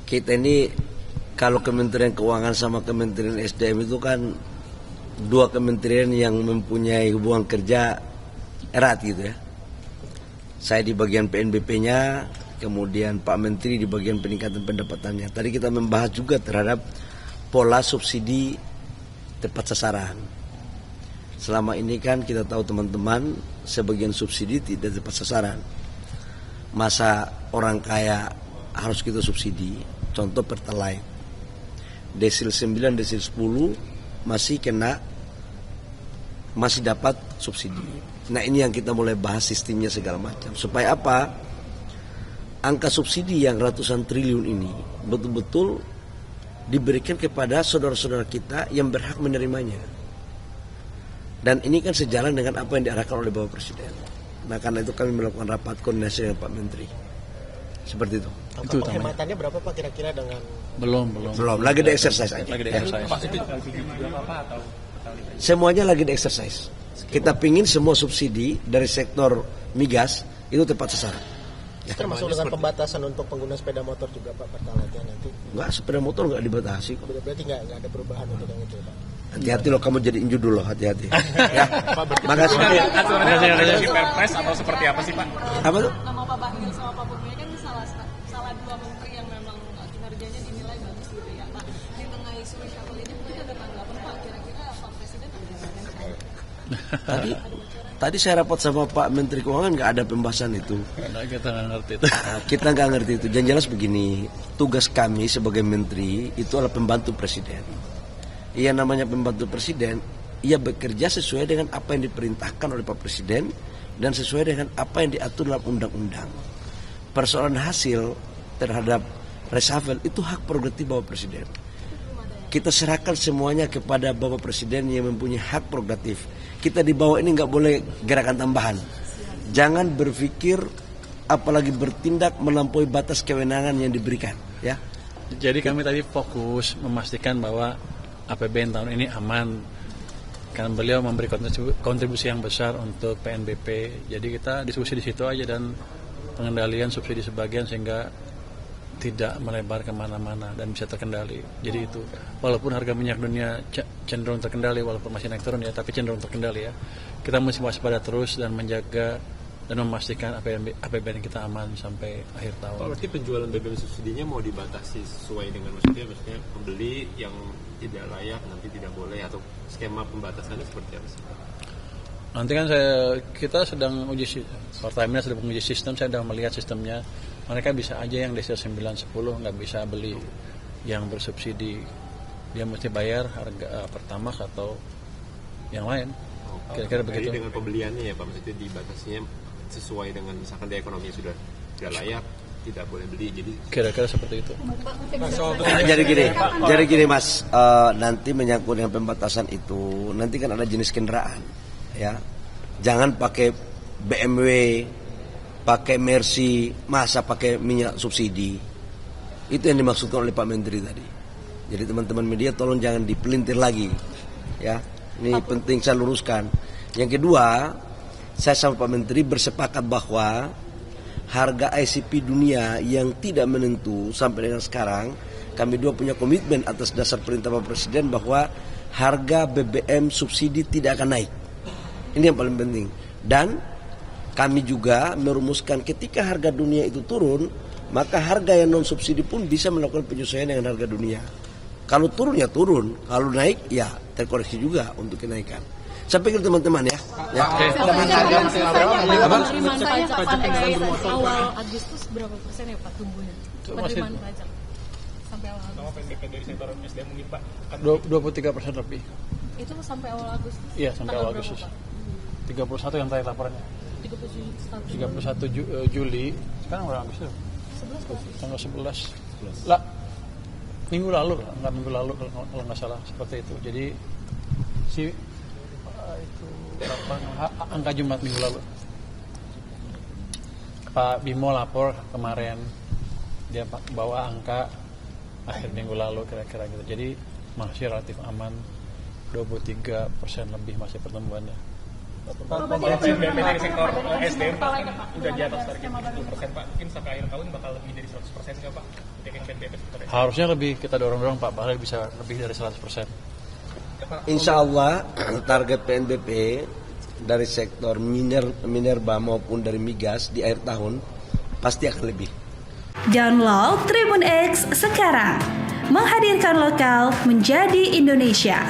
kita ini kalau Kementerian Keuangan sama Kementerian SDM itu kan dua kementerian yang mempunyai hubungan kerja erat gitu ya. Saya di bagian PNBP-nya, kemudian Pak Menteri di bagian peningkatan pendapatannya. Tadi kita membahas juga terhadap pola subsidi tepat sasaran. Selama ini kan kita tahu teman-teman, sebagian subsidi tidak tepat sasaran. Masa orang kaya harus kita subsidi, contoh Pertalite. Desil 9, desil 10 masih dapat subsidi. Nah ini yang kita mulai bahas sistemnya segala macam. Supaya apa? Angka subsidi yang ratusan triliun ini betul-betul diberikan kepada saudara-saudara kita yang berhak menerimanya. Dan ini kan sejalan dengan apa yang diarahkan oleh Bapak Presiden. Nah karena itu kami melakukan rapat koordinasi dengan Pak Menteri. Seperti itu. Angka penghematannya berapa Pak kira-kira dengan? Belum. Lagi di exercise aja. Semuanya lagi di exercise. Kita pingin semua subsidi dari sektor migas itu tepat sasaran. Ya. Termasuk dengan pembatasan untuk pengguna sepeda motor juga Pak Pertalite nanti? Enggak, sepeda motor enggak dibatasi. Berarti enggak ada perubahan untuk yang itu Pak? Hati-hati loh, kamu jadi inju dulu, hati-hati. Ya. Makasih. Aturannya ada di Perpres atau seperti apa sih Pak? Apa tuh? Nama Pak Bahlil sama Pak Purnia kan salah dua menteri yang memang kinerjanya dinilai bagus gitu ya Pak. Di tengah isu reshuffle ini mungkin ada tanggapan Pak, kira-kira Pak Presiden Tadi saya rapat sama Pak Menteri Keuangan nggak ada pembahasan itu. Kita nggak ngerti itu. Kita nggak ngerti itu. Yang jelas begini, tugas kami sebagai menteri itu adalah pembantu presiden. Ia namanya pembantu presiden, ia bekerja sesuai dengan apa yang diperintahkan oleh Pak Presiden dan sesuai dengan apa yang diatur dalam undang-undang. Persoalan hasil terhadap reshuffle itu hak prerogatif Bapak Presiden. Kita serahkan semuanya kepada Bapak Presiden yang mempunyai hak prerogatif. Kita di bawah ini nggak boleh gerakan tambahan. Jangan berpikir apalagi bertindak melampaui batas kewenangan yang diberikan. Ya. Jadi kami tadi fokus memastikan bahwa APBN tahun ini aman. Karena beliau memberi kontribusi yang besar untuk PNBP. Jadi kita diskusi di situ aja dan pengendalian subsidi sebagian sehingga tidak melebar kemana-mana dan bisa terkendali. Jadi itu walaupun harga minyak dunia cenderung terkendali walaupun masih naik turun ya, tapi cenderung terkendali ya. Kita mesti waspada terus dan menjaga dan memastikan APBN kita aman sampai akhir tahun. Berarti penjualan BBM subsidinya mau dibatasi sesuai dengan maksudnya pembeli yang tidak layak nanti tidak boleh atau skema pembatasannya seperti apa sih? Nanti kan kita sedang uji Pertamina sedang menguji sistem, saya sedang melihat sistemnya. Mereka bisa aja yang desil 9-10 nggak bisa beli yang bersubsidi, dia mesti bayar harga Pertamax atau yang lain. Kira-kira begitu. Dengan pembeliannya ya Pak, maksudnya dibatasinya sesuai dengan misalkan di ekonomi sudah layak tidak boleh beli, jadi kira-kira seperti itu. Jadi gini Mas, nanti menyangkut dengan pembatasan itu nanti kan ada jenis kendaraan ya, jangan pakai BMW, pakai Mercy, masa pakai minyak subsidi. Itu yang dimaksudkan oleh Pak Menteri tadi. Jadi teman-teman media tolong jangan dipelintir lagi ya, ini penting saya luruskan. Yang kedua, saya sama Pak Menteri bersepakat bahwa harga ICP dunia yang tidak menentu sampai dengan sekarang, kami dua punya komitmen atas dasar perintah Pak Presiden bahwa harga BBM subsidi tidak akan naik. Ini yang paling penting. Dan kami juga merumuskan ketika harga dunia itu turun, maka harga yang non subsidi pun bisa melakukan penyesuaian dengan harga dunia. Kalau turun ya turun, kalau naik ya terkoreksi juga untuk kenaikan. Saya pikir teman-teman ya. Penerimaan pajak awal Agustus berapa persen ya Pak tumbuhnya? Penerimaan pajak sampai awal Agustus. PNBP dari sektor SDM mungkin Pak. 23% lebih. Itu sampai awal Agustus? Iya sampai awal Agustus. 31 yang terakhir laporannya. 31 Juli. Sekarang berapa Agustus? 11 tanggal 11. Lah. Minggu lalu kalau nggak salah seperti itu. Jadi itu angka Jumat minggu lalu. Pak Bimo lapor kemarin dia bawa angka akhir minggu lalu kira-kira gitu. Jadi masih relatif aman, 23% lebih masih pertumbuhannya. Kalau PNBP dari sektor SDM Pak kan udah di atas target 10% Pak. Mungkin sampai akhir tahun bakal lebih dari 100% nggak Pak? Untuk yang PNBP sektor SDM. Harusnya lebih kita dorong Pak, bahkan bisa lebih dari 100%. Insya Allah target PNBP dari sektor minerba maupun dari migas di akhir tahun pasti akan lebih. Download Tribun X sekarang, menghadirkan lokal menjadi Indonesia.